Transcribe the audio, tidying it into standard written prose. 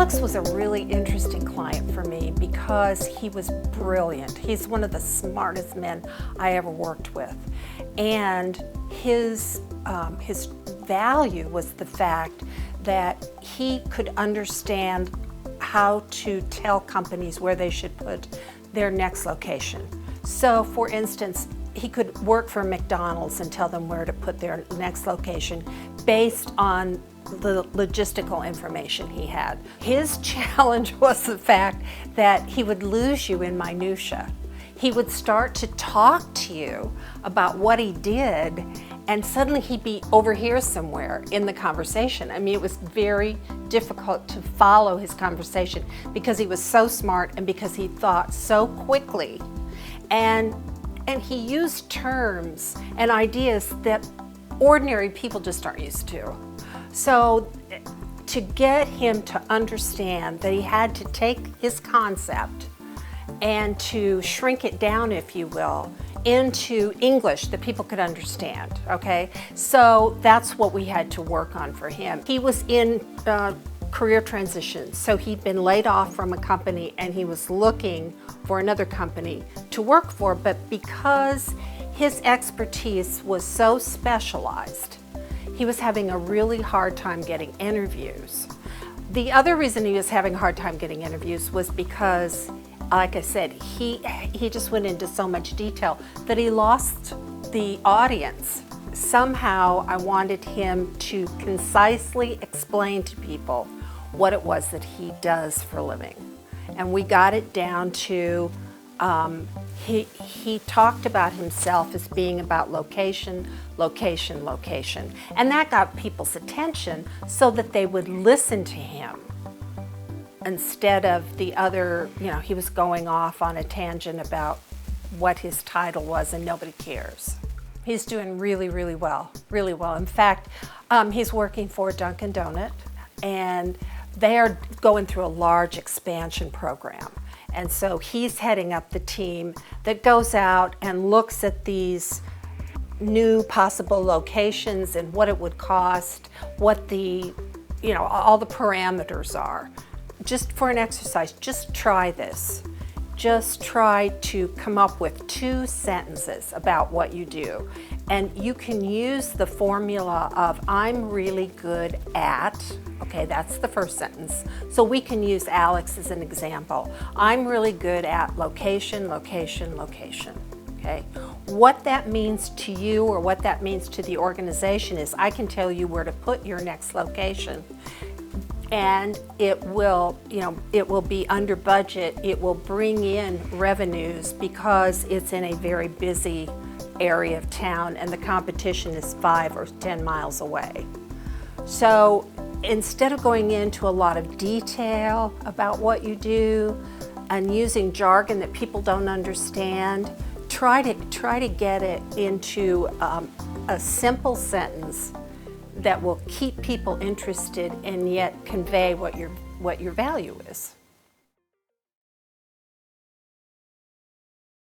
Alex was a really interesting client for me because he was brilliant. He's one of the smartest men I ever worked with. And his value was the fact that he could understand how to tell companies where they should put their next location. So for instance, he could work for McDonald's and tell them where to put their next location based on the logistical information he had. His challenge was the fact that he would lose you in minutia. He would start to talk to you about what he did, and suddenly he'd be over here somewhere in the conversation. I mean, it was very difficult to follow his conversation because he was so smart and because he thought so quickly. And he used terms and ideas that ordinary people just aren't used to. So to get him to understand that he had to take his concept and to shrink it down, if you will, into English that people could understand, okay? So that's what we had to work on for him. He was in career transition, so he'd been laid off from a company and he was looking for another company to work for, but because his expertise was so specialized, he was having a really hard time getting interviews. The other reason he was having a hard time getting interviews was because, like I said, he just went into so much detail that he lost the audience. Somehow I wanted him to concisely explain to people what it was that he does for a living. And we got it down to, he talked about himself as being about location, location, location. And that got people's attention so that they would listen to him instead of the other, he was going off on a tangent about what his title was and nobody cares. He's doing really, really well, really well. In fact, he's working for Dunkin' Donut, and they are going through a large expansion program. And so he's heading up the team that goes out and looks at these new possible locations and what it would cost, what the, all the parameters are. Just for an exercise, just try this. Just try to come up with 2 sentences about what you do. And you can use the formula of I'm really good at, okay, that's the first sentence. So we can use Alex as an example. I'm really good at location, location, location, okay? What that means to you or what that means to the organization is I can tell you where to put your next location. And it will, it will be under budget. It will bring in revenues because it's in a very busy area of town and the competition is 5 or 10 miles away. So instead of going into a lot of detail about what you do and using jargon that people don't understand, try to get it into a simple sentence that will keep people interested and yet convey what your value is.